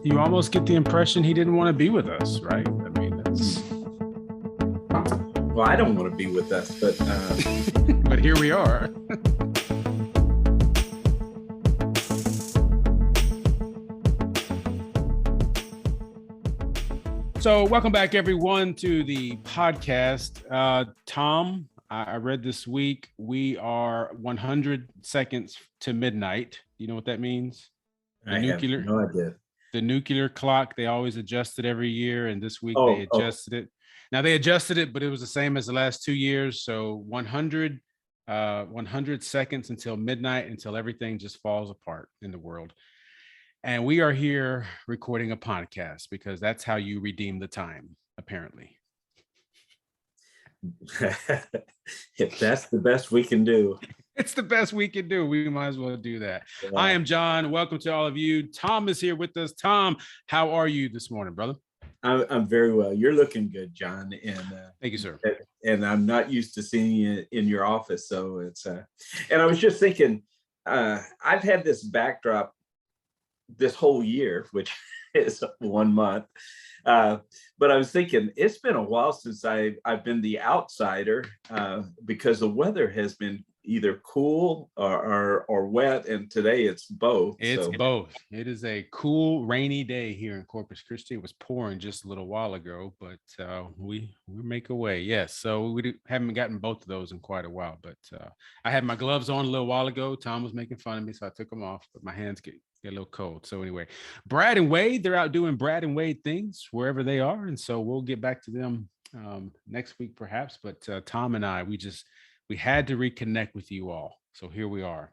You almost get the impression he didn't want to be with us, right? I mean, that's. Well, I don't want to be with us, but but here we are. So welcome back, everyone, to the podcast. Tom, I read this week, we are 100 seconds to midnight. You know what that means? I have no idea. The nuclear clock, they always adjust it every year. And this week they adjusted it. Now they adjusted it, but it was the same as the last 2 years. So 100 seconds until midnight, until everything just falls apart in the world. And we are here recording a podcast because that's how you redeem the time, apparently. If that's the best we can do. It's the best we can do. We might as well do that. Yeah. I am John. Welcome to all of you. Tom is here with us. Tom, how are you this morning, brother? I'm very well. You're looking good, John. And thank you, sir. And I'm not used to seeing you in your office, so it's. And I was just thinking, I've had this backdrop this whole year, which is 1 month. But I was thinking it's been a while since I've been the outsider because the weather has been either cool or wet, and today it's both. It's both. It is a cool, rainy day here in Corpus Christi. It was pouring just a little while ago, but we make a way. Yes, so we haven't gotten both of those in quite a while. But I had my gloves on a little while ago. Tom was making fun of me, so I took them off, but my hands get a little cold. So anyway, Brad and Wade, they're out doing Brad and Wade things wherever they are, and so we'll get back to them next week perhaps. But Tom and I, we had to reconnect with you all, so here we are.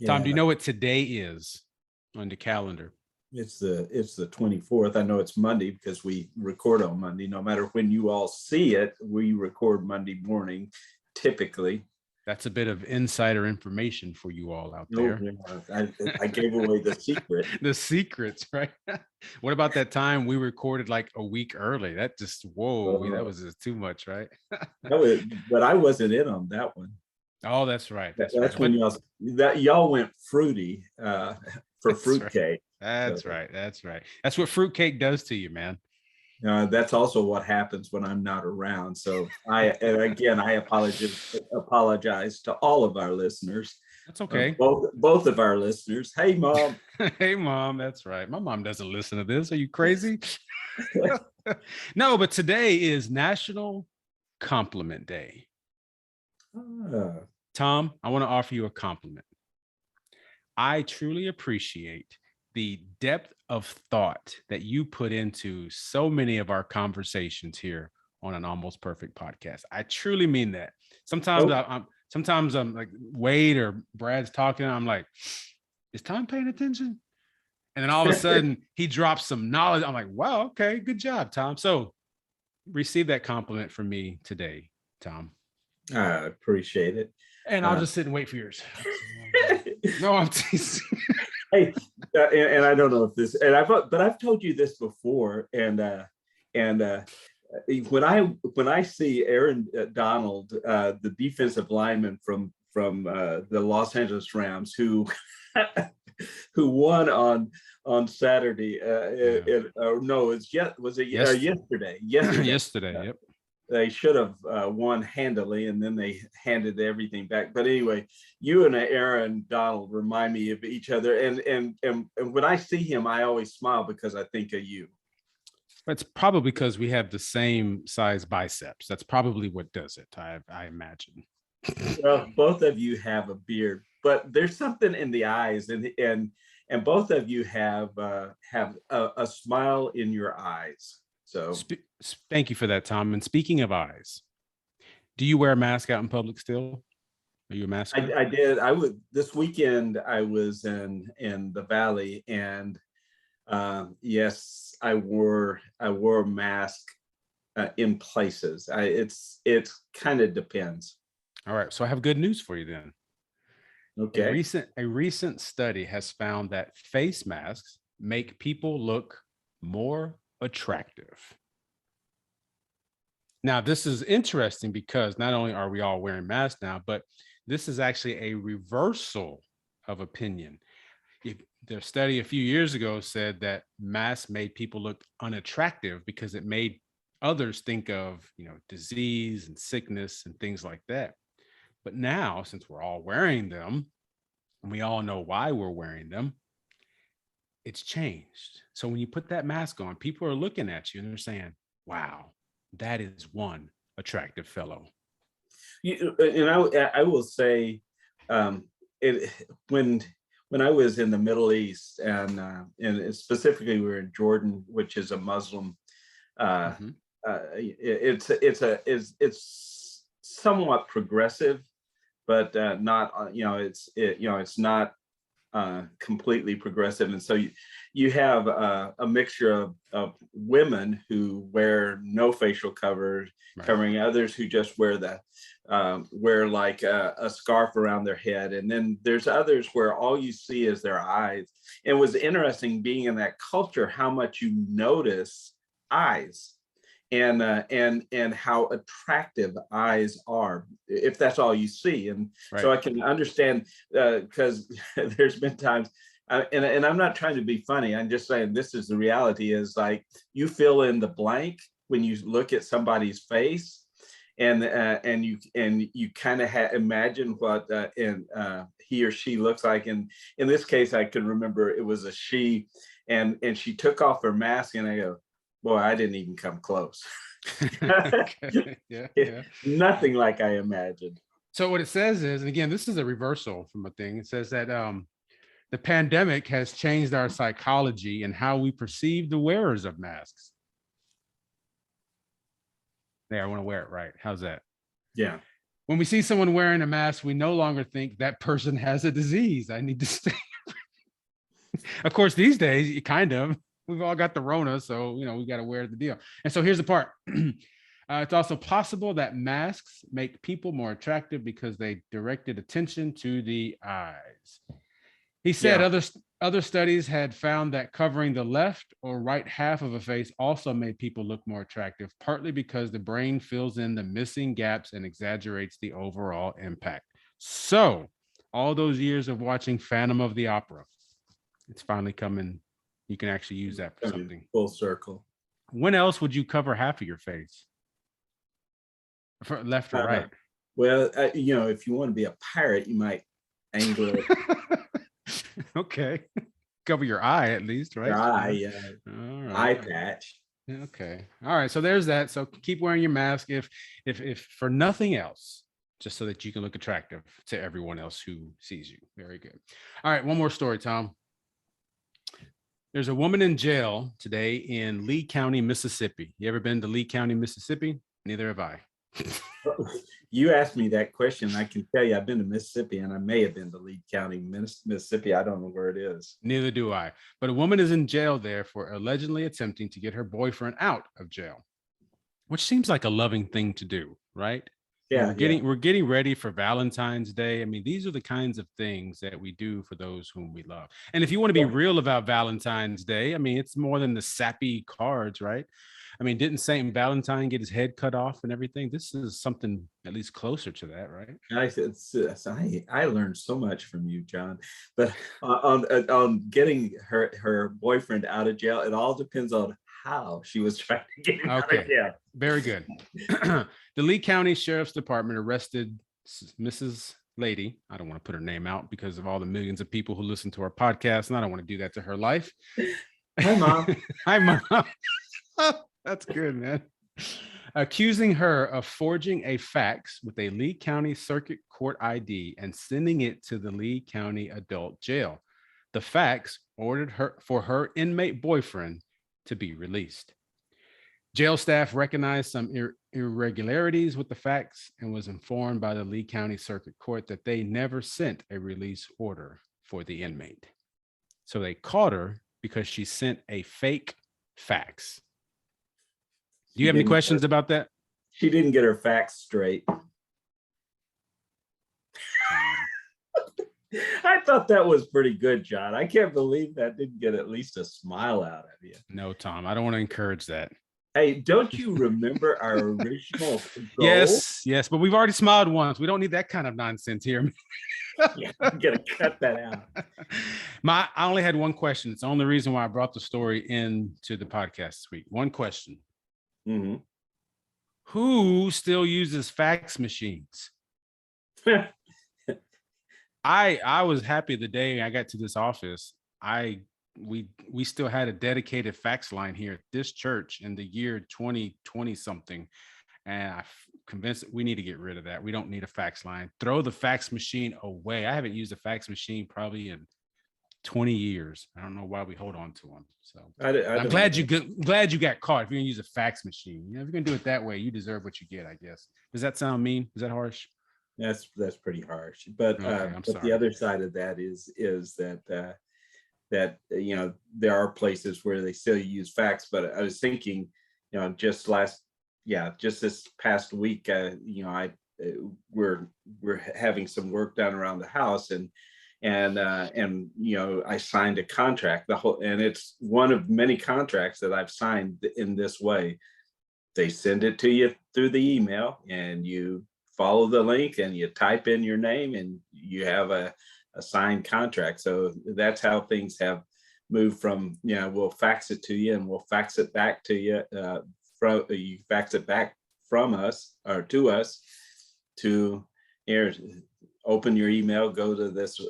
Yeah. Tom, do you know what today is on the calendar? It's the 24th. I know it's Monday because we record on Monday. No matter when you all see it, we record Monday morning typically. That's a bit of insider information for you all out there. I gave away the secret. The secrets, right? What about that time we recorded like a week early? That just, that was just too much, right? But I wasn't in on that one. Oh, that's right. That's right. When y'all went fruity for fruitcake. That's right. That's right. That's what fruitcake does to you, man. That's also what happens when I'm not around. So I apologize to all of our listeners. That's okay. Both of our listeners. Hey, Mom. Hey, Mom. That's right. My mom doesn't listen to this. Are you crazy? No, but today is National Compliment Day. Tom, I want to offer you a compliment. I truly appreciate the depth of thought that you put into so many of our conversations here on an Almost Perfect podcast. I truly mean that. Sometimes I'm like Wade or Brad's talking. I'm like, is Tom paying attention? And then all of a sudden he drops some knowledge. I'm like, wow, okay, good job, Tom. So receive that compliment from me today, Tom. I appreciate it. And I'll just sit and wait for yours. No, I'm teasing. Hey, and I don't know if this, but I've told you this before, and when I see Aaron Donald, the defensive lineman from the Los Angeles Rams, who won on Saturday, yesterday? Yesterday, yep. They should have won handily, and then they handed everything back. But anyway, you and Aaron Donald remind me of each other, and when I see him, I always smile because I think of you. It's probably because we have the same size biceps. That's probably what does it, I imagine. Well, both of you have a beard, but there's something in the eyes, and both of you have a smile in your eyes. So thank you for that, Tom. And speaking of eyes, do you wear a mask out in public still? Are you a mask? I did. This weekend. I was in the Valley, and yes, I wore a mask in places. It kind of depends. All right. So I have good news for you then. Okay. A recent study has found that face masks make people look more attractive. Now, this is interesting because not only are we all wearing masks now, but this is actually a reversal of opinion. their study a few years ago said that masks made people look unattractive because it made others think of, disease and sickness and things like that. But now, since we're all wearing them and we all know why we're wearing them, it's changed. So when you put that mask on, people are looking at you and they're saying, wow, that is one attractive fellow. And I will say, it when I was in the Middle East, and specifically we were in Jordan, which is a Muslim, Mm-hmm. it's somewhat progressive, but not it's not completely progressive. And so you have a mixture of women who wear no facial covers, Right. covering, others who just wear like a scarf around their head. And then there's others where all you see is their eyes. And it was interesting being in that culture, how much you notice eyes and how attractive eyes are if that's all you see. And Right. so I can understand, because there's been times, and I'm not trying to be funny, I'm just saying this is the reality, is like you fill in the blank when you look at somebody's face, and you kind of imagine what he or she looks like. And in this case, I can remember it was a she, and she took off her mask, and I go, boy, I didn't even come close. Okay. Yeah. Nothing like I imagined. So what it says is, and again, this is a reversal from a thing. It says that the pandemic has changed our psychology and how we perceive the wearers of masks. There, I want to wear it right. How's that? Yeah. When we see someone wearing a mask, we no longer think that person has a disease. I need to stay. Of course, these days, you kind of, we've all got the Rona, so we got to wear the deal. And so here's the part. It's also possible that masks make people more attractive because they directed attention to the eyes. He said other studies had found that covering the left or right half of a face also made people look more attractive, partly because the brain fills in the missing gaps and exaggerates the overall impact. So all those years of watching Phantom of the Opera, it's finally coming. You can actually use that for something. Full circle. When else would you cover half of your face? For left or right? Well, if you want to be a pirate, you might angle it. Okay. Cover your eye at least, right? Your eye, yeah. All right. Eye patch. Okay. All right. So there's that. So keep wearing your mask if for nothing else, just so that you can look attractive to everyone else who sees you. Very good. All right. One more story, Tom. There's a woman in jail today in Lee County, Mississippi. You ever been to Lee County, Mississippi? Neither have I. You asked me that question. I can tell you I've been to Mississippi, and I may have been to Lee County, Mississippi. I don't know where it is. Neither do I. But a woman is in jail there for allegedly attempting to get her boyfriend out of jail, which seems like a loving thing to do, right? Yeah, we're getting ready for Valentine's Day. I mean, these are the kinds of things that we do for those whom we love. And if you want to be real about Valentine's Day, I mean, it's more than the sappy cards, right? I mean, didn't Saint Valentine get his head cut off and everything? This is something at least closer to that, right? I learned so much from you, John. But on getting her boyfriend out of jail, it all depends on how she was trying to get him out of jail. Very good. The Lee County Sheriff's Department arrested Mrs. Lady. I don't want to put her name out because of all the millions of people who listen to our podcast, and I don't want to do that to her life. Hi, Mom. Hi, Mom. That's good, man. Accusing her of forging a fax with a Lee County Circuit Court ID and sending it to the Lee County Adult Jail. The fax ordered her inmate boyfriend to be released. Jail staff recognized some irregularities with the fax and was informed by the Lee County Circuit Court that they never sent a release order for the inmate. So they caught her because she sent a fake fax. Do you have any questions about that? She didn't get her facts straight. I thought that was pretty good, John. I can't believe that didn't get at least a smile out of you. No, Tom, I don't want to encourage that. Hey, don't you remember our original goal? Yes, but we've already smiled once. We don't need that kind of nonsense here. Yeah, I'm gonna cut that out. I only had one question. It's the only reason why I brought the story into the podcast this week. One question. Mhm. Who still uses fax machines? I was happy the day I got to this office. I we still had a dedicated fax line here at this church in the year 2020 something. And convinced that we need to get rid of that. We don't need a fax line. Throw the fax machine away. I haven't used a fax machine probably in 20 years. I don't know why we hold on to them. So I I'm don't know. glad you got caught. If you're gonna use a fax machine, if you're gonna do it that way, you deserve what you get, I guess. Does that sound mean? Is that harsh? That's pretty harsh. But Okay, I'm but the sorry. other side of that is that there are places where they still use fax. But I was thinking, just this past week, we're having some work done around the house, and I signed a contract, and it's one of many contracts that I've signed in this way. They send it to you through the email, and you follow the link and you type in your name, and you have a signed contract. So that's how things have moved from, we'll fax it to you and we'll fax it back to you. You fax it back from us or to us to here, open your email, go to this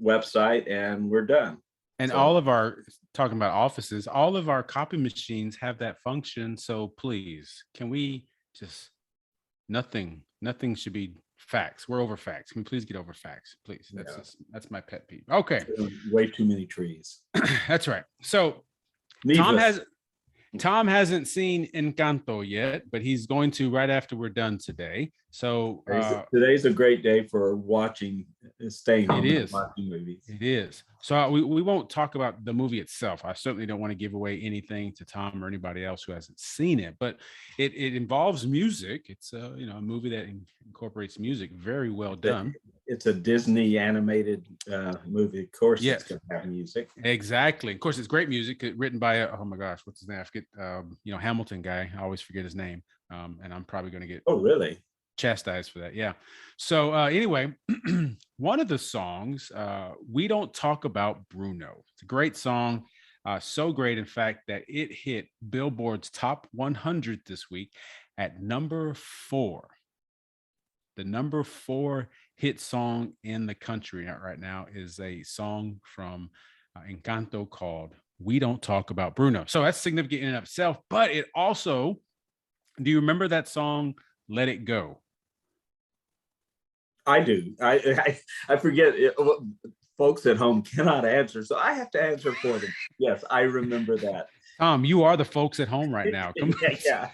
website, and we're done. And So all of our talking about offices, all of our copy machines have that function. So please, can we just nothing should be fax. We're over fax. Can we please get over fax, please? yeah, That's my pet peeve. Okay, way too many trees. that's right. So Tom Needless. has Tom hasn't seen Encanto yet, but he's going to right after we're done today. So Today's a great day for staying it home and is. watching movies. It is. So we won't talk about the movie itself. I certainly don't want to give away anything to Tom or anybody else who hasn't seen it, but it involves music. It's a movie that incorporates music very well done. It's a Disney animated movie. Of course, Yes, it's going to have music. exactly. Of course, it's great music written by oh my gosh, what's his name? I forget. Hamilton guy. I always forget his name, and I'm probably going to get Oh, really? chastised for that. Yeah. So anyway, one of the songs, We Don't Talk About Bruno. It's a great song. So great, in fact, that it hit Billboard's top 100 this week at number 4. The number 4 hit song in the country right now is a song from Encanto called We Don't Talk About Bruno. So that's significant in and of itself, but it also, do you remember that song, Let It Go? I do. I forget. Folks at home cannot answer, so I have to answer for them. Yes, I remember that. Tom, you are the folks at home right now. Come Yeah.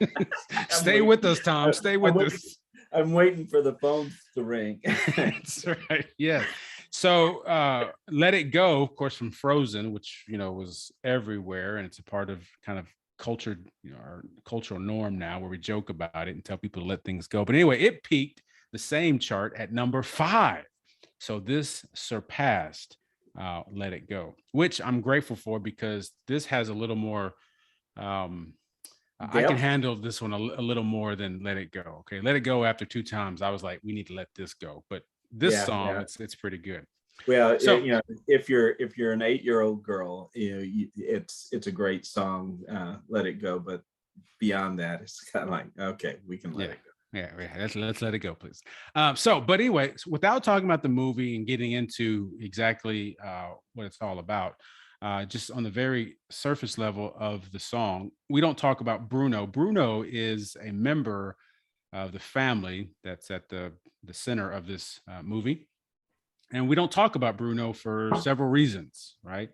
Stay with us, Tom. Stay with us. I'm waiting for the phones to ring. That's right. Yeah. So Let It Go, of course, from Frozen, which was everywhere, and it's a part of kind of culture, our cultural norm now, where we joke about it and tell people to let things go. But anyway, it peaked the same chart at number 5. So this surpassed Let It Go, which I'm grateful for, because this has a little more I can handle this one a little more than Let It Go. Okay, Let It Go, after 2 times I was like, we need to let this go. But this song, it's pretty good. Well, so if you're an 8-year-old girl, it's a great song, Let It Go. But beyond that, it's kind of like, okay, we can let it go. Yeah, let's let it go, please. But anyway, without talking about the movie and getting into exactly what it's all about, just on the very surface level of the song, we don't talk about Bruno. Bruno is a member of the family that's at the center of this movie. And we don't talk about Bruno for several reasons, right?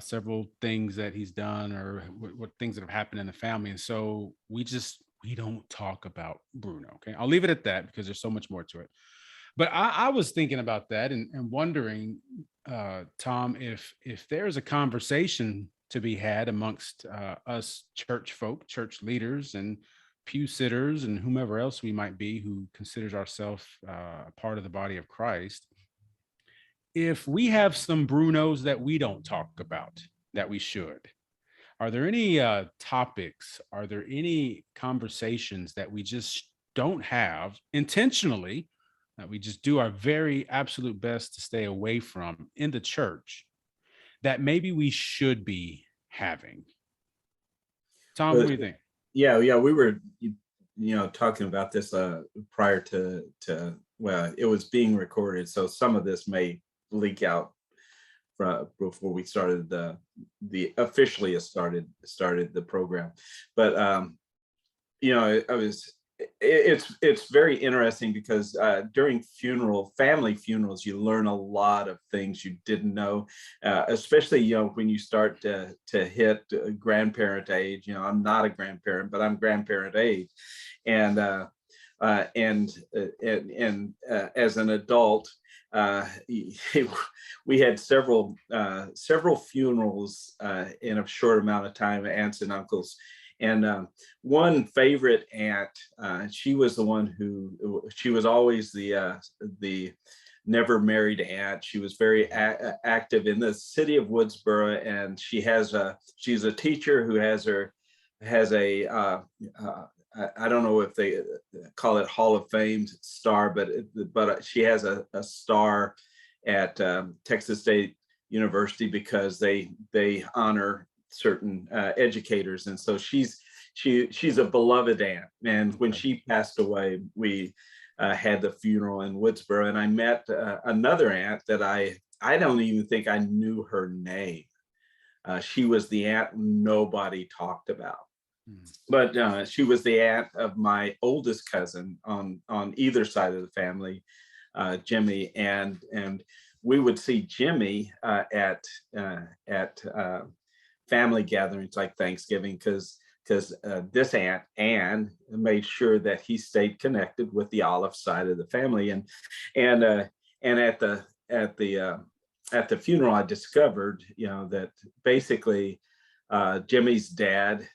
Several things that he's done, or what things that have happened in the family. And so we don't talk about Bruno. Okay. I'll leave it at that, because there's so much more to it. But I was thinking about that and wondering, Tom, if there's a conversation to be had amongst us church folk, church leaders, and pew sitters, and whomever else we might be who considers ourselves a part of the body of Christ, if we have some Brunos that we don't talk about that we should. Are there any topics? Are there any conversations that we just don't have intentionally, that we just do our very absolute best to stay away from in the church that maybe we should be having? Tom, what But do you think? yeah, we were talking about this prior to well, it was being recorded, so some of this may leak out before we started the officially started the program. But I was it's very interesting because during family funerals, you learn a lot of things you didn't know, especially when you start to hit grandparent age. I'm not a grandparent, but I'm grandparent age, and as an adult, we had several funerals in a short amount of time, aunts and uncles. And one favorite aunt, she was the one she was always the never married aunt. She was very active in the city of Woodsboro, and she's a teacher who has a I don't know if they call it Hall of Fame star, but she has a star at Texas State University because they honor certain educators, and so she's a beloved aunt. And when she passed away, we had the funeral in Woodsboro, and I met another aunt that I don't even think I knew her name. She was the aunt nobody talked about. But she was the aunt of my oldest cousin on either side of the family, Jimmy, and we would see Jimmy at family gatherings like Thanksgiving, because this aunt Anne made sure that he stayed connected with the Olive side of the family, and at the funeral, I discovered that basically Jimmy's dad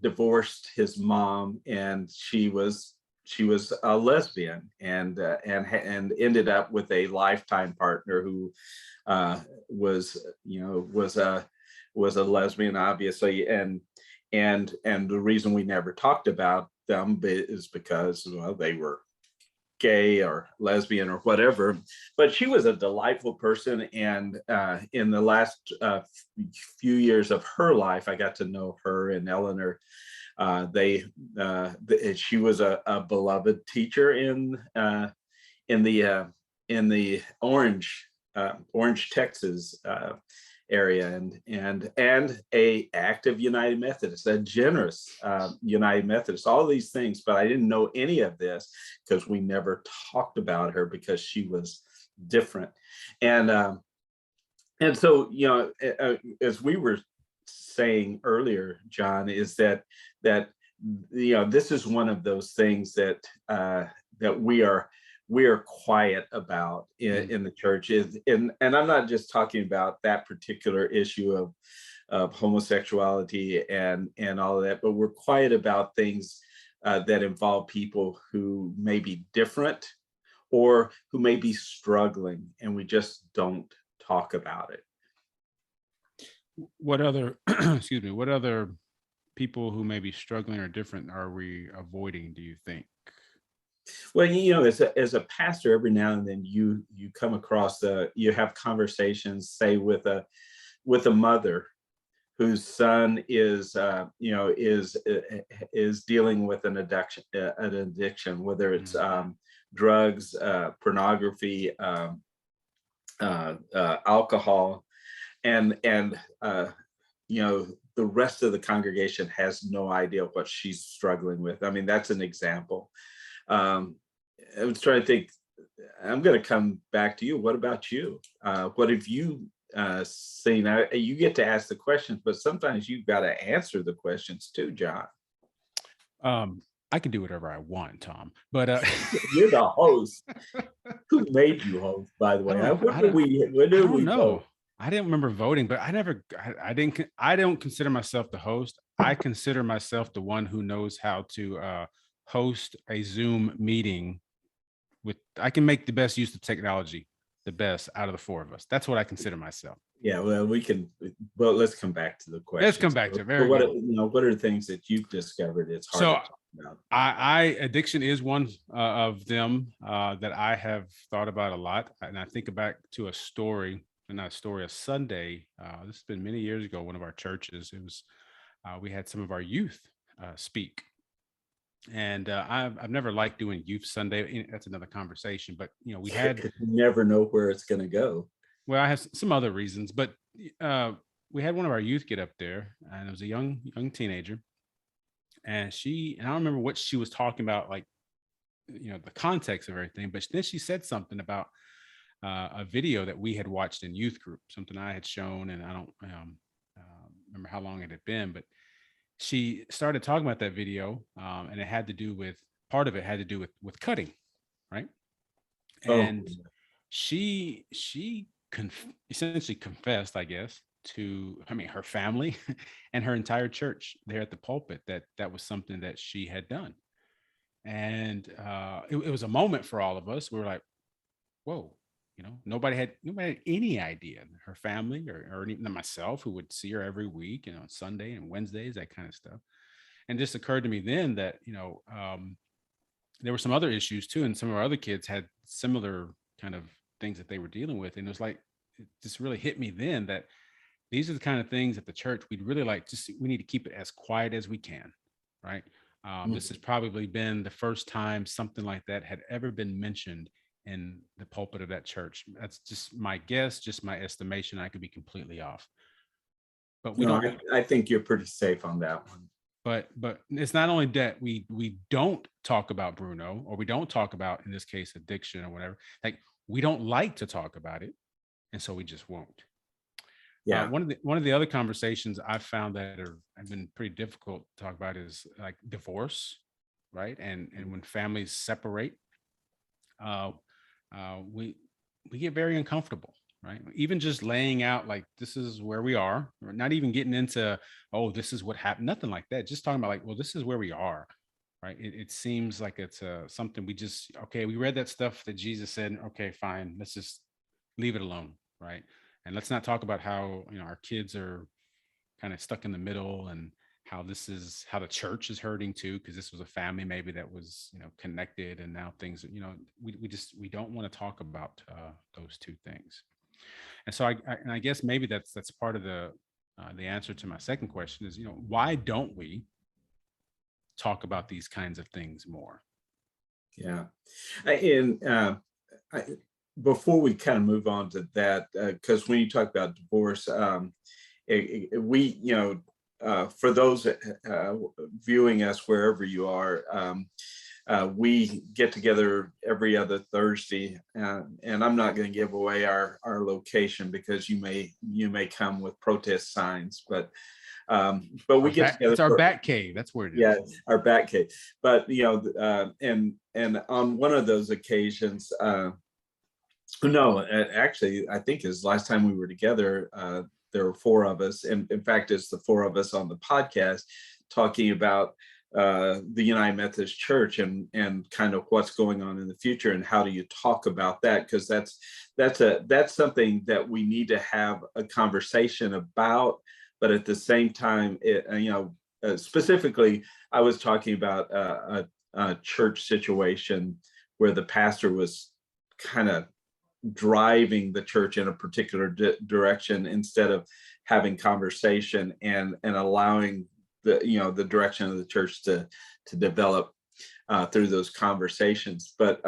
divorced his mom, and she was a lesbian, and ended up with a lifetime partner who was a lesbian, obviously, and the reason we never talked about them is because, well, they were gay or lesbian or whatever. But she was a delightful person, and in the last few years of her life, I got to know her and Eleanor. She was a beloved teacher in the Orange, Texas area, and a active United Methodist, a generous United Methodist, all these things. But I didn't know any of this because we never talked about her, because she was different. And so, as we were saying earlier, John, is that this is one of those things that we are quiet about in the church. And I'm not just talking about that particular issue of homosexuality and all of that, but we're quiet about things that involve people who may be different or who may be struggling, and we just don't talk about it. What other excuse me, what other people who may be struggling or different are we avoiding, do you think? Well, as a pastor, every now and then you come across you have conversations, say with a mother whose son is dealing with an addiction, whether it's drugs, pornography, alcohol, and the rest of the congregation has no idea what she's struggling with. I mean, that's an example. I was trying to think. I'm going to come back to you. What about you? What have you seen? You get to ask the questions, but sometimes you've got to answer the questions too, John. I can do whatever I want, Tom, but you're the host. Who made you host, by the way? When did we know? I didn't remember voting, but I don't consider myself the host. I consider myself the one who knows how to host a Zoom meeting I can make the best use of technology, the best out of the four of us. That's what I consider myself. Yeah, well, let's come back to the Let's question. come back to it. So Very what, good. what are the things that you've discovered it's hard to So talk about? addiction is one of them that I have thought about a lot. And I think back to a story, not a story, a Sunday. This has been many years ago, one of our churches. It was, we had some of our youth speak. And I've never liked doing youth Sunday. That's another conversation. But, we had, You never know where it's going to go. well, I have some other reasons, but uh, we had one of our youth get up there, and it was a young teenager. And I don't remember what she was talking about, like, the context of everything, but then she said something about a video that we had watched in youth group, something I had shown, and I don't remember how long it had been, but she started talking about that video, and it had to do with, part of it had to do with cutting, right? Oh, And she essentially confessed, I guess, to, I mean, her family and her entire church there at the pulpit, that was something that she had done. And it was a moment for all of us. We were like, whoa, nobody had any idea. Her family, or even myself, who would see her every week, Sunday and Wednesdays, that kind of stuff. And it just occurred to me then that there were some other issues too, and some of our other kids had similar kind of things that they were dealing with. And it was like, it just really hit me then that these are the kind of things at the church we'd really like to see. We need to keep it as quiet as we can, right? This has probably been the first time something like that had ever been mentioned in the pulpit of that church. That's just my guess, just my estimation. I could be completely off. But we no, don't. I think you're pretty safe on that one. But it's not only that we don't talk about Bruno, or we don't talk about, in this case, addiction or whatever. Like, we don't like to talk about it, and so we just won't. Yeah. One of the other conversations I've found that have been pretty difficult to talk about is like divorce, right? And when families separate, uh, we get very uncomfortable, right? Even just laying out, like, this is where we are, or not even getting into, oh, this is what happened, nothing like that. Just talking about, like, well, this is where we are, right? It seems like it's something we just, okay, we read that stuff that Jesus said, okay, fine, let's just leave it alone, right? And let's not talk about how our kids are kind of stuck in the middle, and how the church is hurting too, because this was a family maybe that was connected, and now things, we don't want to talk about those two things. And so I guess maybe that's part of the answer to my second question is, why don't we talk about these kinds of things more? Yeah. And I, before we kind of move on to that, because when you talk about divorce, we, for those viewing us wherever you are, we get together every other Thursday, and I'm not going to give away our location because you may come with protest signs, but we get together. It's our bat cave. That's where it is. Yeah, our bat cave. But and on one of those occasions, no, actually, I think is last time we were together. There were four of us, and in fact, it's the four of us on the podcast talking about the United Methodist Church and kind of what's going on in the future, and how do you talk about that, because that's something that we need to have a conversation about. But at the same time, specifically, I was talking about a church situation where the pastor was kind of driving the church in a particular direction instead of having conversation and allowing the direction of the church to develop through those conversations. But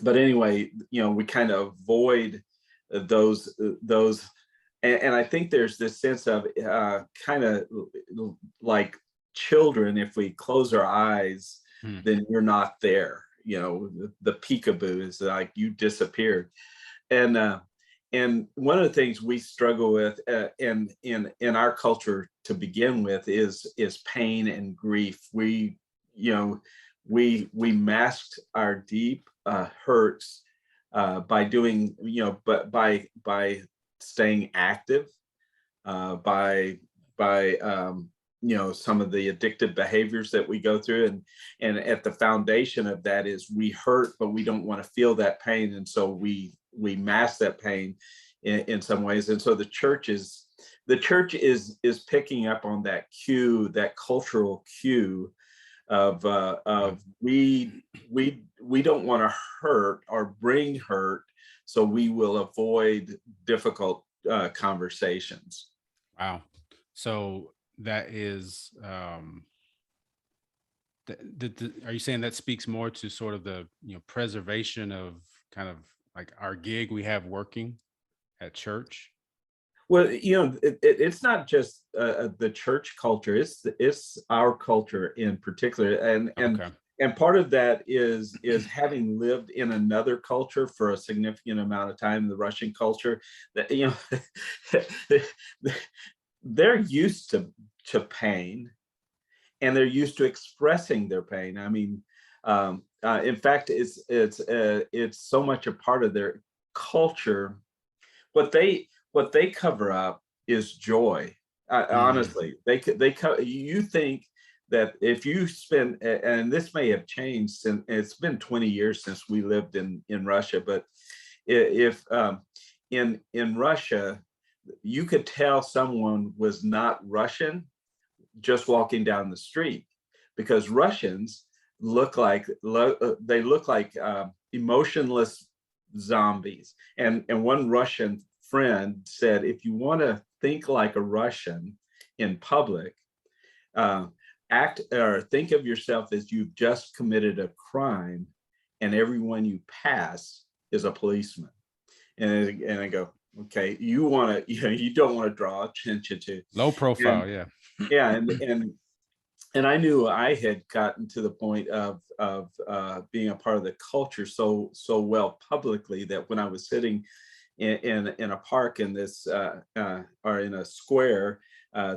anyway, we kind of avoid those and I think there's this sense of kind of like children, if we close our eyes, then you're not there. The peekaboo is like you disappeared. And one of the things we struggle with in our culture to begin with is pain and grief. We masked our deep hurts by doing, but by staying active, by some of the addictive behaviors that we go through, and at the foundation of that is we hurt, but we don't want to feel that pain, and so we mask that pain in some ways. And so the church is picking up on that cue, that cultural cue Yeah. of we don't want to hurt or bring hurt, so we will avoid difficult conversations. Wow. So that is are you saying that speaks more to sort of the, preservation of kind of like our gig we have working at church? Well, it's not just the church culture; it's our culture in particular, Okay. and part of that is having lived in another culture for a significant amount of time, the Russian culture. That they're used to pain, and they're used to expressing their pain. I mean, in fact, it's so much a part of their culture. What they cover up is joy. Mm, Honestly, you think that if you spend, and this may have changed since it's been 20 years since we lived in Russia, but if in Russia, you could tell someone was not Russian just walking down the street, because Russians they look like emotionless zombies. And one Russian friend said, if you want to think like a Russian in public, uh, act or think of yourself as you've just committed a crime, and everyone you pass is a policeman. And I go, okay, you don't want to draw attention to. low And profile, yeah. yeah, and I knew I had gotten to the point of being a part of the culture so well publicly, that when I was sitting in a park in this or in a square,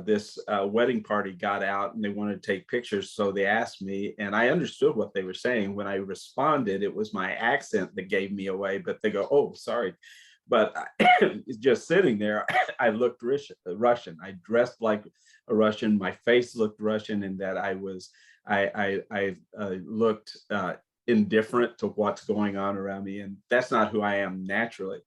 this wedding party got out and they wanted to take pictures. So they asked me, and I understood what they were saying. When I responded, it was my accent that gave me away. But they go, "Oh, sorry." But just sitting there, I looked Russian. I dressed like a Russian. My face looked Russian, in that I looked indifferent to what's going on around me, and that's not who I am naturally.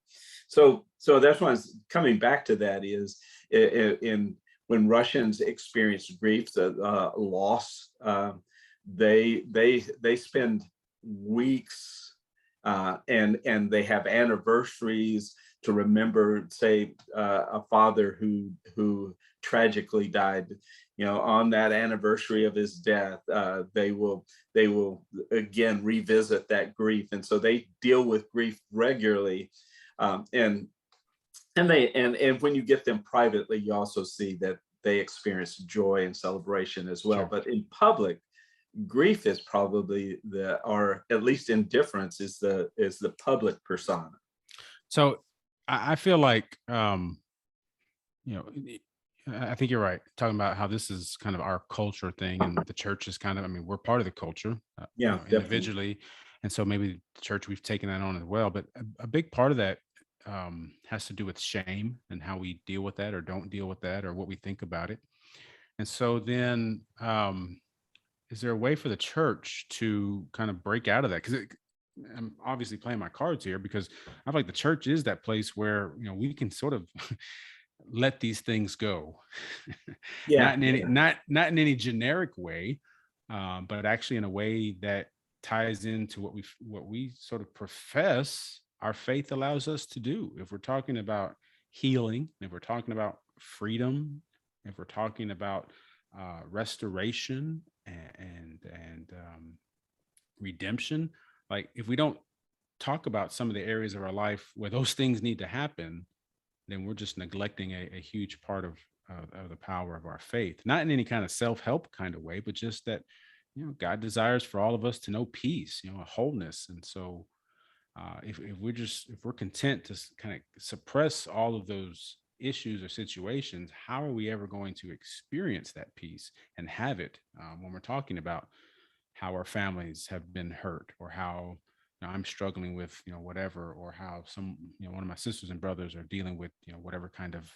So that's why I'm coming back to that is in when Russians experience grief, the loss, they spend weeks and they have anniversaries to remember, say, a father who tragically died. On that anniversary of his death, they will again revisit that grief, and so they deal with grief regularly. And when you get them privately, you also see that they experience joy and celebration as well. Sure. But in public, grief is probably or at least indifference is the public persona. So I feel like you know, I think you're right. Talking about how this is kind of our culture thing, and the church is kind of, I mean, we're part of the culture, Yeah, definitely. individually, and so maybe the church we've taken that on as well. But a big part of that has to do with shame and how we deal with that or don't deal with that or what we think about it. And so then, is there a way for the church to kind of break out of that? Because I'm obviously playing my cards here, because I feel like the church is that place where we can sort of let these things go, Yeah, not in any not in any generic way, but actually in a way that ties into what we sort of profess our faith allows us to do. If we're talking about healing, if we're talking about freedom, if we're talking about restoration and redemption, like if we don't talk about some of the areas of our life where those things need to happen, then we're just neglecting a huge part of the power of our faith. Not in any kind of self-help kind of way, but just that God desires for all of us to know peace, a wholeness. And so if we're content to kind of suppress all of those issues or situations, how are we ever going to experience that peace and have it when we're talking about how our families have been hurt, or how I'm struggling with whatever, or how some one of my sisters and brothers are dealing with whatever kind of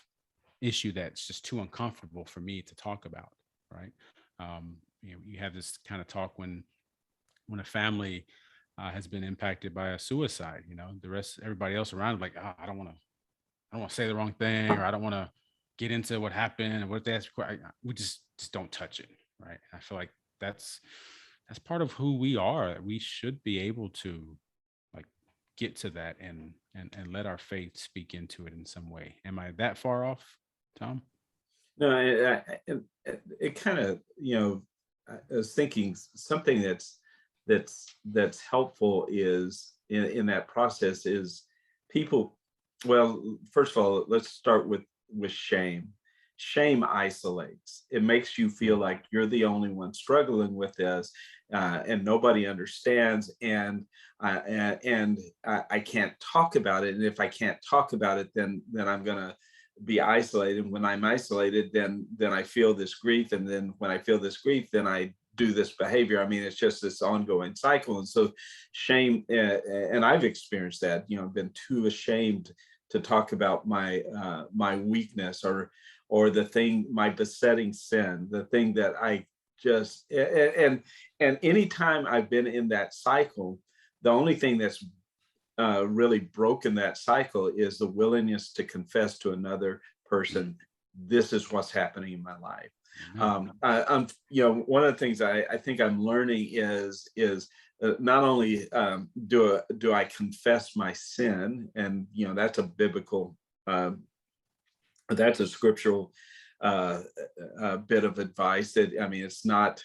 issue that's just too uncomfortable for me to talk about, right? You have this kind of talk when a family has been impacted by a suicide. The rest, everybody else around, like, I don't want don't want to say the wrong thing, or I don't want to get into what happened and what they asked for. We just don't touch it, right? I feel like that's that's part of who we are. We should be able to like get to that and let our faith speak into it in some way. Am I that far off, Tom? No, it kind of, I was thinking something that's helpful is in that process is people. Well, first of all, let's start with shame. Shame isolates. It makes you feel Mm. like you're the only one struggling with this, and nobody understands, and I can't talk about it. And if I can't talk about it, then I'm gonna be isolated. When I'm isolated, then I feel this grief, and then when I feel this grief, then I do this behavior. I mean, it's just this ongoing cycle. And so shame, and I've experienced that. I've been too ashamed to talk about my weakness, or the thing, my besetting sin, the thing that I just and anytime I've been in that cycle, the only thing that's really broken that cycle is the willingness to confess to another person, this is what's happening in my life. Amen. I'm, one of the things I think I'm learning is not only do I confess my sin, and that's a biblical, that's a scriptural bit of advice. That, I mean, it's not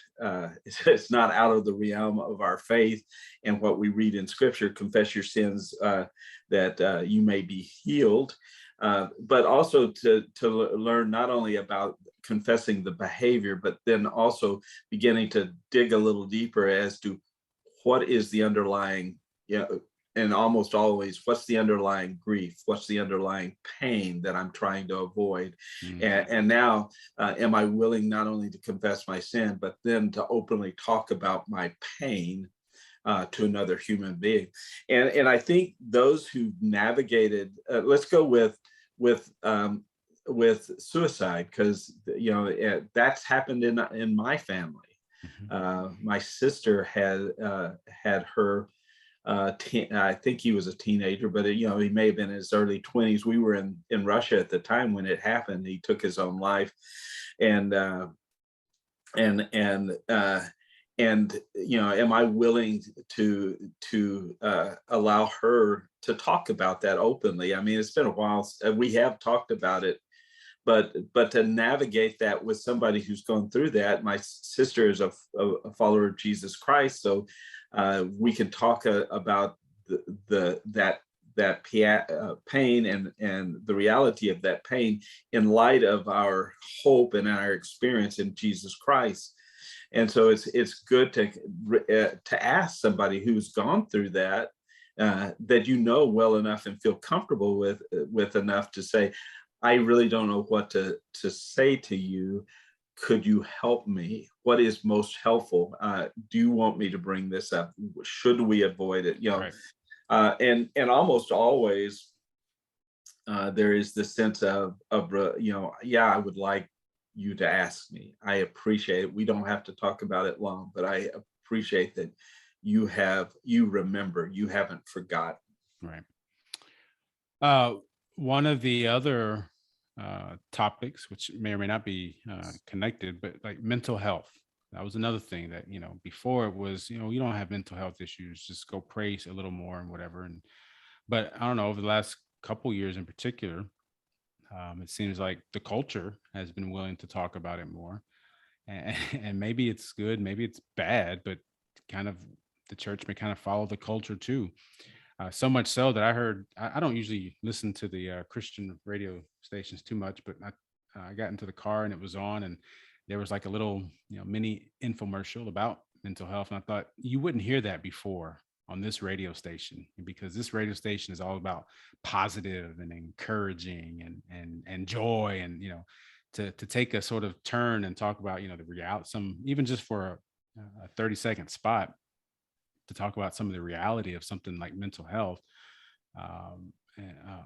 it's not out of the realm of our faith and what we read in scripture. Confess your sins, that you may be healed, but also to learn not only about confessing the behavior, but then also beginning to dig a little deeper as to what is the underlying, and almost always, what's the underlying grief, what's the underlying pain that I'm trying to avoid. Mm. And now, am I willing not only to confess my sin, but then to openly talk about my pain to another human being? And I think those who navigated, let's go with suicide, because that's happened in my family. Mhm. My sister had her, I think he was a teenager, but he may have been in his early 20s. We were in Russia at the time when it happened. He took his own life, and and and uh, am I willing to allow her to talk about that openly? I mean, it's been a while. We have talked about it, but to navigate that with somebody who's gone through that. My sister is a follower of Jesus Christ, so we can talk about that pain and the reality of that pain in light of our hope and our experience in Jesus Christ. And so it's good to ask somebody who's gone through that, that well enough and feel comfortable with enough to say, I really don't know what to say to you. Could you help me? What is most helpful? Do you want me to bring this up? Should we avoid it? Right. And almost always there is this sense of yeah, I would like you to ask me. I appreciate it. We don't have to talk about it long, but I appreciate that you remember, you haven't forgotten. Right. Uh, One of the other topics, which may or may not be connected, but like mental health. That was another thing that, before it was, you don't have mental health issues, just go pray a little more and whatever. But I don't know, over the last couple years in particular, it seems like the culture has been willing to talk about it more. And, and maybe it's good, maybe it's bad, but kind of the church may kind of follow the culture too. So much so that I heard, I don't usually listen to the Christian radio stations too much, but I got into the car and it was on, and there was like a little, mini infomercial about mental health. And I thought you wouldn't hear that before on this radio station, because this radio station is all about positive and encouraging and joy, and to take a sort of turn and talk about the reality, some even just for a 30-second spot, to talk about some of the reality of something like mental health,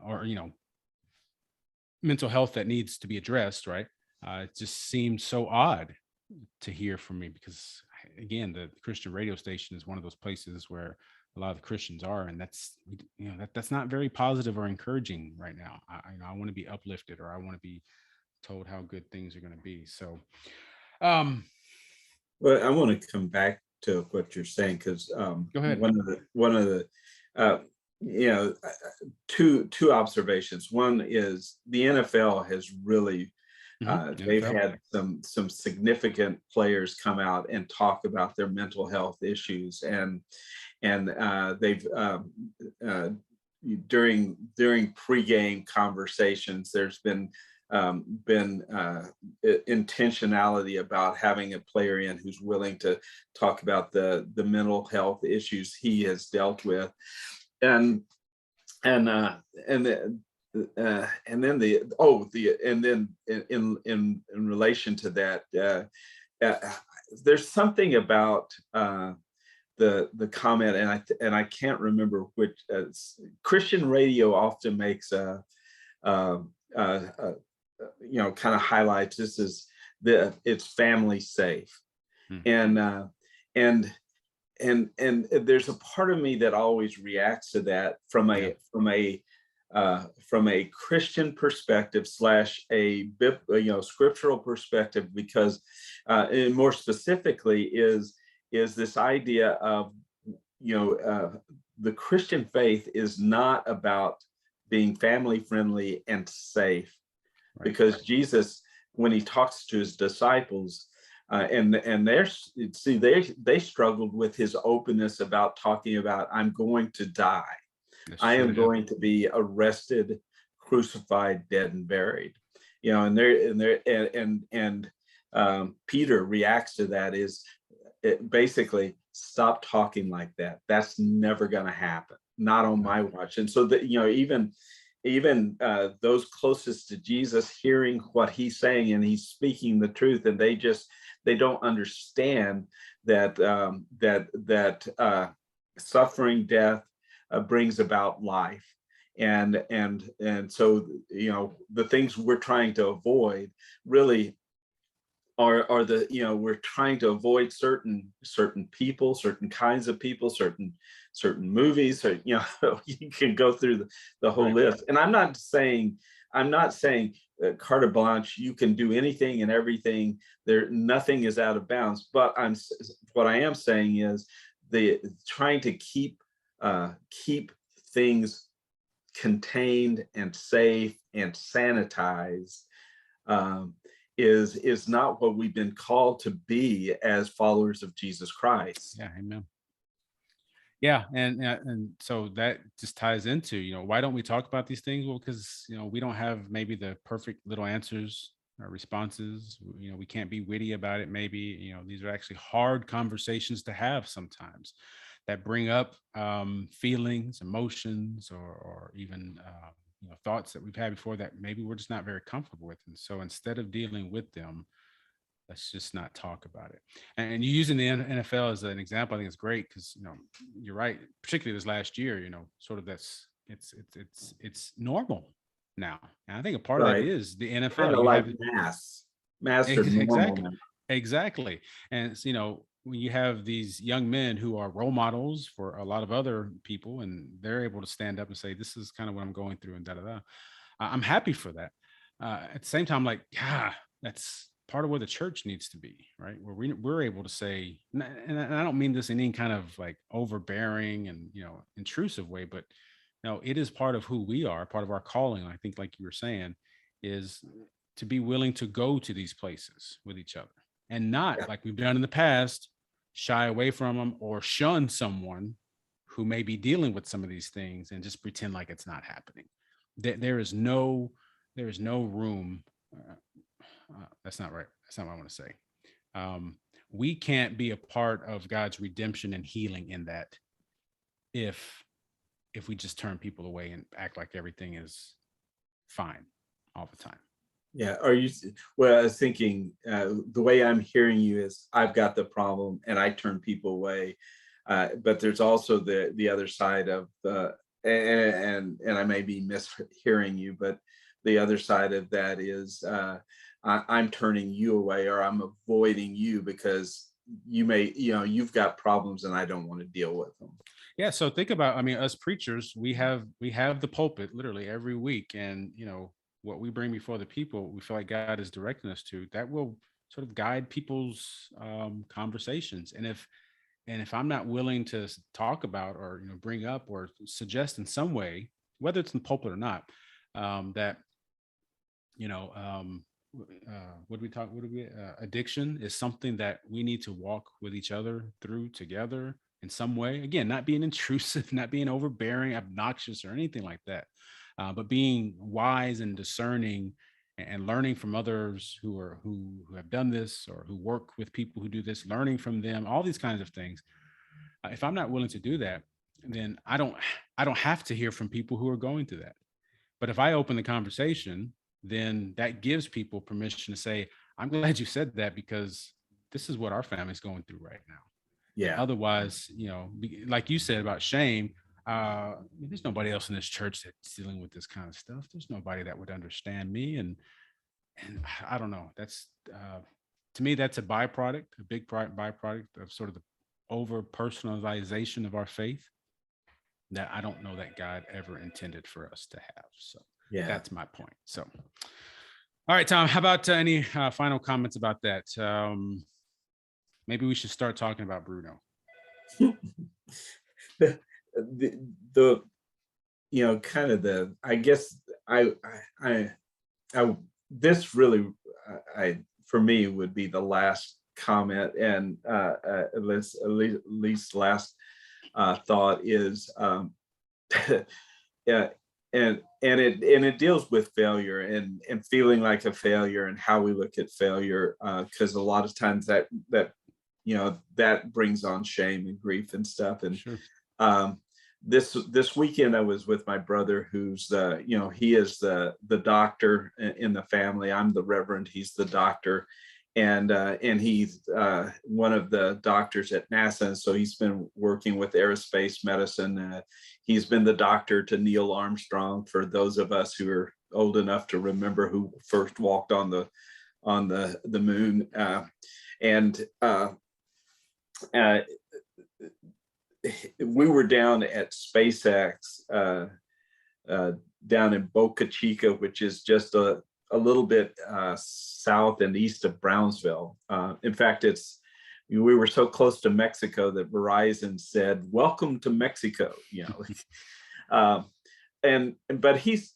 or mental health that needs to be addressed, right? It just seemed so odd to hear from me, because again, the Christian radio station is one of those places where a lot of the Christians are, and that's, that's not very positive or encouraging right now. I want to be uplifted, or I want to be told how good things are going to be. So, um, Well, I want to come back to what you're saying, because go ahead. one of the uh, you know two observations. One is the NFL has really they've NFL. had some significant players come out and talk about their mental health issues, and they've uh, during pregame conversations, there's been intentionality about having a player in who's willing to talk about the mental health issues he has dealt with, and and uh, and the, and then and then in relation to that, there's something about the comment, and I can't remember which. Christian radio often makes uh, uh, kind of highlights this is it's family safe, Hmm. and and and there's a part of me that always reacts to that from Yeah. a Christian perspective slash scriptural perspective, because and more specifically is this idea of the Christian faith is not about being family friendly and safe, Right. because Jesus, when he talks to his disciples, and they struggled with his openness about talking about, I'm going to die, That's I true. am Yeah. going to be arrested, crucified, dead, and buried. And Peter reacts to that is basically, stop talking like that. That's never going to happen. Not on my watch. And so that even those closest to Jesus hearing what he's saying, and he's speaking the truth, and they don't understand that suffering, death brings about life, and so the things we're trying to avoid really are we're trying to avoid certain people, certain kinds of people, certain movies, or you can go through the whole Right. list. And I'm not saying carte blanche, you can do anything and everything, there nothing is out of bounds, but what I am saying is the trying to keep things contained and safe and sanitized is not what we've been called to be as followers of Jesus Christ. Yeah. Amen. Yeah, and so that just ties into, why don't we talk about these things? Well, because we don't have maybe the perfect little answers or responses. We can't be witty about it. Maybe these are actually hard conversations to have sometimes, that bring up feelings, emotions, or even thoughts that we've had before that maybe we're just not very comfortable with. And so instead of dealing with them, let's just not talk about it. And you using the NFL as an example, I think it's great, because you're right. Particularly this last year, sort of it's normal now, and I think a part of that Right. is the Kind NFL. of You like have mass or normal exactly, now. exactly, and it's, when you have these young men who are role models for a lot of other people, and they're able to stand up and say, "This is kind of what I'm going through," and da da da. I'm happy for that. At the same time, like, that's part of where the church needs to be, right? Where we're able to say, and I don't mean this in any kind of like overbearing and intrusive way, but no, it is part of who we are, part of our calling. I think, like you were saying, is to be willing to go to these places with each other, and not Yeah. like we've done in the past, shy away from them or shun someone who may be dealing with some of these things and just pretend like it's not happening. There is no room. That's not right. That's not what I want to say. Um, we can't be a part of God's redemption and healing in that if we just turn people away and act like everything is fine all the time. Yeah. Well, I was thinking the way I'm hearing you is I've got the problem and I turn people away. But there's also the other side of and I may be mishearing you, but the other side of that is I'm turning you away, or I'm avoiding you because you've got problems and I don't want to deal with them. Yeah, so think about, I mean, us preachers, we have the pulpit literally every week, and what we bring before the people, we feel like God is directing us to, that will sort of guide people's conversations. And if I'm not willing to talk about, or bring up or suggest in some way, whether it's in the pulpit or not, that you know what do we talk, what do we addiction is something that we need to walk with each other through together in some way, again, not being intrusive, not being overbearing, obnoxious, or anything like that, but being wise and discerning, and learning from others who have done this, or who work with people who do this, learning from them, all these kinds of things. If I'm not willing to do that, then I don't have to hear from people who are going through that. But if I open the conversation, then that gives people permission to say, I'm glad you said that, because this is what our family's going through right now. And Yeah. otherwise, like you said about shame, there's nobody else in this church that's dealing with this kind of stuff. There's nobody that would understand me. And I don't know. That's to me, that's a byproduct, a big byproduct of sort of the over personalization of our faith, that I don't know that God ever intended for us to have. So Yeah. that's my point. So, all right, Tom, how about any final comments about that? Maybe we should start talking about Bruno. The kind of the, I guess, I I this really, I for me would be the last comment, and at least last thought is, yeah, and it deals with failure, and feeling like a failure, and how we look at failure, because a lot of times that brings on shame and grief and stuff. And Sure. um, this weekend I was with my brother, who's he is the doctor in the family. I'm the reverend, he's the doctor, and he's one of the doctors at NASA. And so he's been working with aerospace medicine. He's been the doctor to Neil Armstrong, for those of us who are old enough to remember, who first walked on the moon. And we were down at SpaceX, down in Boca Chica, which is just a little bit south and east of Brownsville. In fact, we were so close to Mexico that Verizon said, "Welcome to Mexico." But he's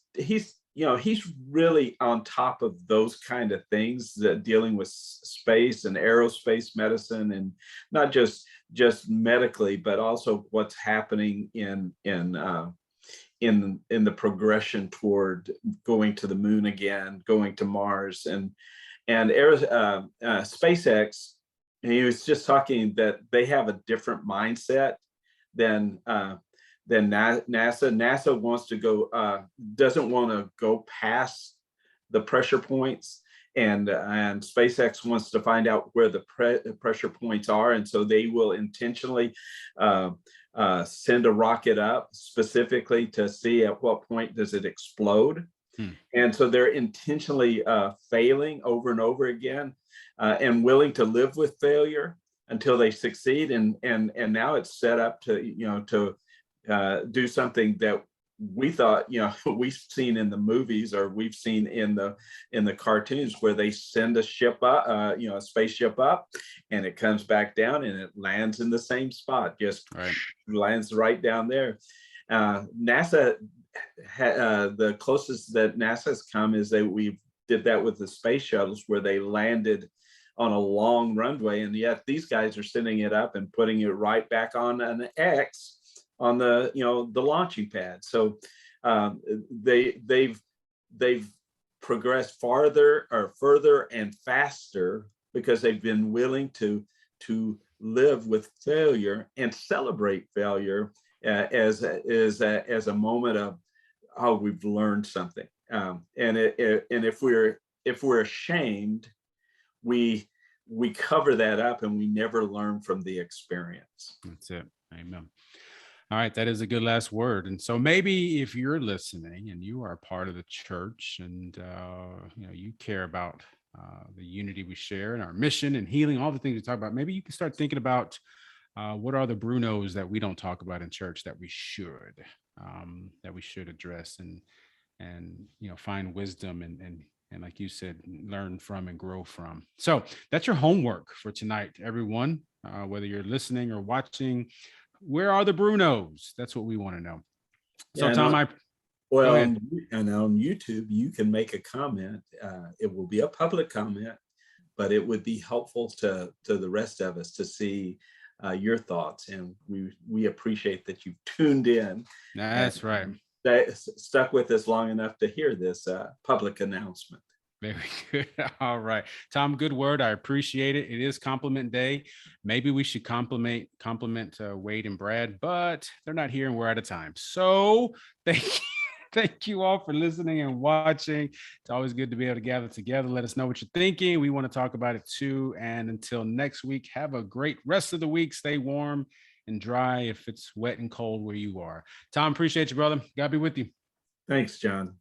really on top of those kind of things, that dealing with space and aerospace medicine, and not just medically, but also what's happening in the progression toward going to the moon again, going to Mars, and SpaceX. And he was just talking that they have a different mindset than NASA. NASA wants to go, doesn't want to go past the pressure points, and SpaceX wants to find out where the pressure points are, and so they will intentionally send a rocket up specifically to see at what point does it explode. And so they're intentionally failing over and over again, and willing to live with failure until they succeed. And now it's set up to do something that we thought, we've seen in the movies, or we've seen in the cartoons, where they send a ship up, a spaceship up, and it comes back down and it lands in the same spot, just Right. lands right down there. NASA, the closest that NASA's come is that we did that with the space shuttles, where they landed on a long runway, and yet these guys are sending it up and putting it right back on an X on the launching pad. So they've progressed further and faster, because they've been willing to live with failure and celebrate failure as a moment of, oh, we've learned something. And if we're ashamed, we cover that up, and we never learn from the experience. That's it. Amen. All right, that is a good last word. And so maybe if you're listening and you are a part of the church, and you care about the unity we share and our mission and healing, all the things we talk about, maybe you can start thinking about what are the Brunos that we don't talk about in church that we should address and find wisdom and like you said, learn from and grow from. So that's your homework for tonight, everyone. Whether you're listening or watching, where are the Brunos? That's what we want to know. So Yeah, Tom, well, go ahead. and on YouTube, you can make a comment. It will be a public comment, but it would be helpful to the rest of us to see your thoughts. And we appreciate that you've tuned in. That's right. That stuck with us long enough to hear this public announcement. Very good. All right, Tom, good word. I appreciate it. It is compliment day. Maybe we should compliment Wade and Brad, but they're not here and we're out of time. So thank you. Thank you all for listening and watching. It's always good to be able to gather together. Let us know what you're thinking. We want to talk about it too. And until next week, have a great rest of the week. Stay warm and dry if it's wet and cold where you are. Tom, appreciate you, brother. God be with you. Thanks, John.